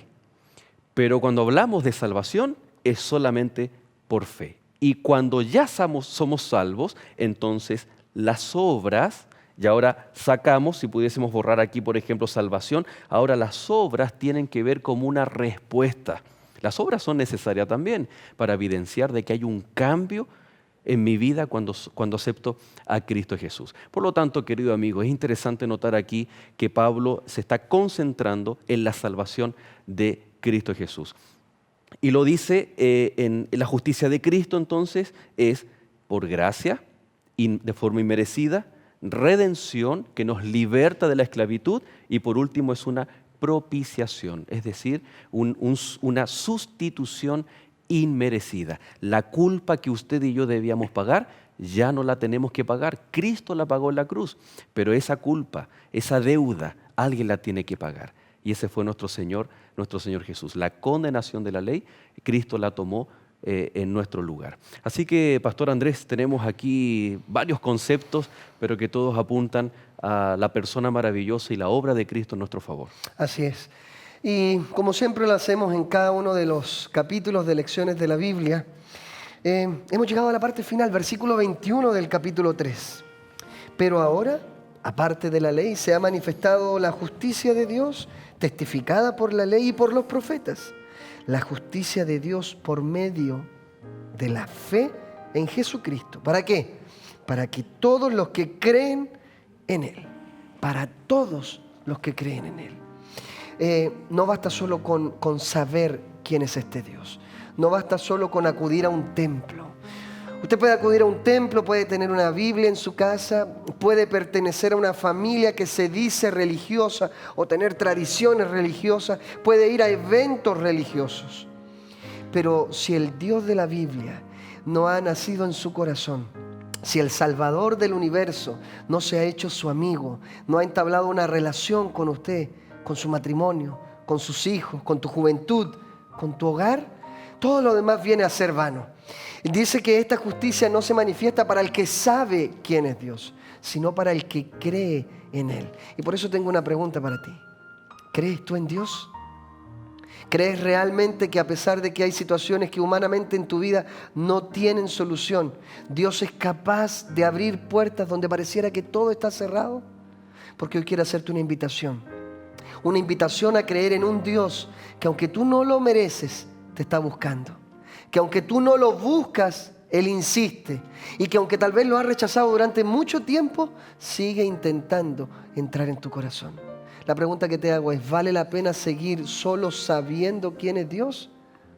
Pero cuando hablamos de salvación es solamente por fe. Y cuando ya somos salvos, entonces las obras, y ahora sacamos, si pudiésemos borrar aquí, por ejemplo, salvación, ahora las obras tienen que ver como una respuesta. Las obras son necesarias también para evidenciar de que hay un cambio en mi vida cuando acepto a Cristo Jesús. Por lo tanto, querido amigo, es interesante notar aquí que Pablo se está concentrando en la salvación de Cristo Jesús. Y lo dice en la justicia de Cristo, entonces, es por gracia, de forma inmerecida, redención que nos liberta de la esclavitud y por último es una propiciación, es decir, una sustitución inmerecida. La culpa que usted y yo debíamos pagar, ya no la tenemos que pagar. Cristo la pagó en la cruz, pero esa culpa, esa deuda, alguien la tiene que pagar. Y ese fue nuestro Señor Jesús. La condenación de la ley, Cristo la tomó en nuestro lugar. Así que, Pastor Andrés, tenemos aquí varios conceptos, pero que todos apuntan a la persona maravillosa y la obra de Cristo en nuestro favor. Así es. Y como siempre lo hacemos en cada uno de los capítulos de lecciones de la Biblia, hemos llegado a la parte final, versículo 21 del capítulo 3. Pero ahora, aparte de la ley, se ha manifestado la justicia de Dios, testificada por la ley y por los profetas. La justicia de Dios por medio de la fe en Jesucristo. ¿Para qué? Para que todos los que creen en Él, para todos los que creen en Él. No basta solo con saber quién es este Dios. No basta solo con acudir a un templo. Usted puede acudir a un templo, puede tener una Biblia en su casa, puede pertenecer a una familia que se dice religiosa o tener tradiciones religiosas, puede ir a eventos religiosos. Pero si el Dios de la Biblia no ha nacido en su corazón, si el Salvador del universo no se ha hecho su amigo, no ha entablado una relación con usted, con su matrimonio, con sus hijos, con tu juventud, con tu hogar, todo lo demás viene a ser vano. Dice que esta justicia no se manifiesta para el que sabe quién es Dios, sino para el que cree en Él. Y por eso tengo una pregunta para ti. ¿Crees tú en Dios? ¿Crees realmente que a pesar de que hay situaciones que humanamente en tu vida no tienen solución, Dios es capaz de abrir puertas donde pareciera que todo está cerrado? Porque hoy quiero hacerte una invitación a creer en un Dios que aunque tú no lo mereces, te está buscando. Que aunque tú no lo buscas, Él insiste. Y que aunque tal vez lo has rechazado durante mucho tiempo, sigue intentando entrar en tu corazón. La pregunta que te hago es, ¿vale la pena seguir solo sabiendo quién es Dios?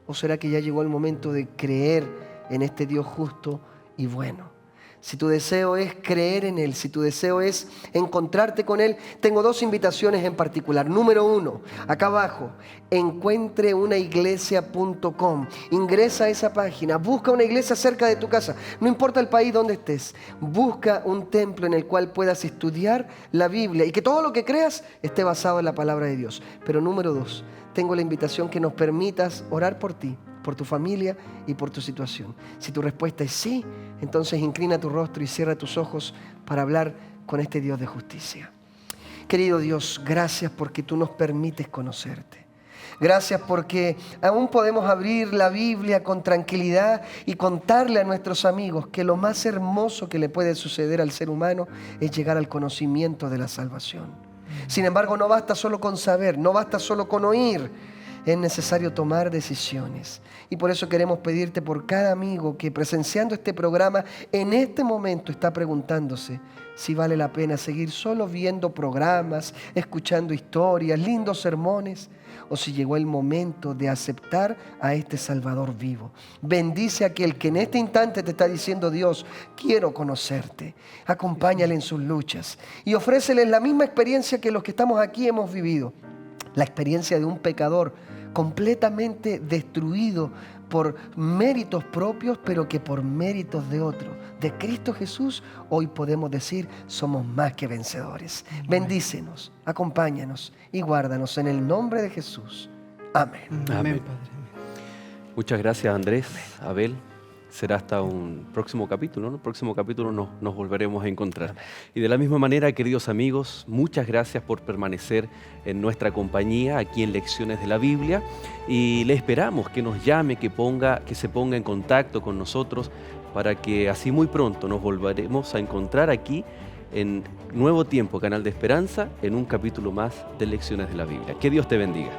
¿O será que ya llegó el momento de creer en este Dios justo y bueno? Si tu deseo es creer en Él, si tu deseo es encontrarte con Él, tengo dos invitaciones en particular. Número 1, acá abajo, encuentreunaiglesia.com. Ingresa a esa página, busca una iglesia cerca de tu casa. No importa el país donde estés, busca un templo en el cual puedas estudiar la Biblia y que todo lo que creas esté basado en la palabra de Dios. Pero número 2, tengo la invitación que nos permitas orar por ti, por tu familia y por tu situación. Si tu respuesta es sí, entonces inclina tu rostro y cierra tus ojos para hablar con este Dios de justicia. Querido Dios, gracias porque tú nos permites conocerte. Gracias porque aún podemos abrir la Biblia con tranquilidad y contarle a nuestros amigos que lo más hermoso que le puede suceder al ser humano es llegar al conocimiento de la salvación. Sin embargo, no basta solo con saber, no basta solo con oír. Es necesario tomar decisiones. Y por eso queremos pedirte por cada amigo que presenciando este programa en este momento está preguntándose si vale la pena seguir solo viendo programas, escuchando historias, lindos sermones, o si llegó el momento de aceptar a este Salvador vivo. Bendice a aquel que en este instante te está diciendo: Dios, quiero conocerte. Acompáñale en sus luchas y ofréceles la misma experiencia que los que estamos aquí hemos vivido. La experiencia de un pecador completamente destruido por méritos propios, pero que por méritos de otro, de Cristo Jesús, hoy podemos decir somos más que vencedores. Bendícenos, acompáñanos y guárdanos en el nombre de Jesús. Amén. Amén, Padre. Muchas gracias, Andrés, Abel. Será hasta un próximo capítulo, ¿no? El próximo capítulo nos volveremos a encontrar. Y de la misma manera, queridos amigos, muchas gracias por permanecer en nuestra compañía aquí en Lecciones de la Biblia. Y le esperamos que nos llame, que se ponga en contacto con nosotros para que así muy pronto nos volveremos a encontrar aquí en Nuevo Tiempo, Canal de Esperanza, en un capítulo más de Lecciones de la Biblia. Que Dios te bendiga.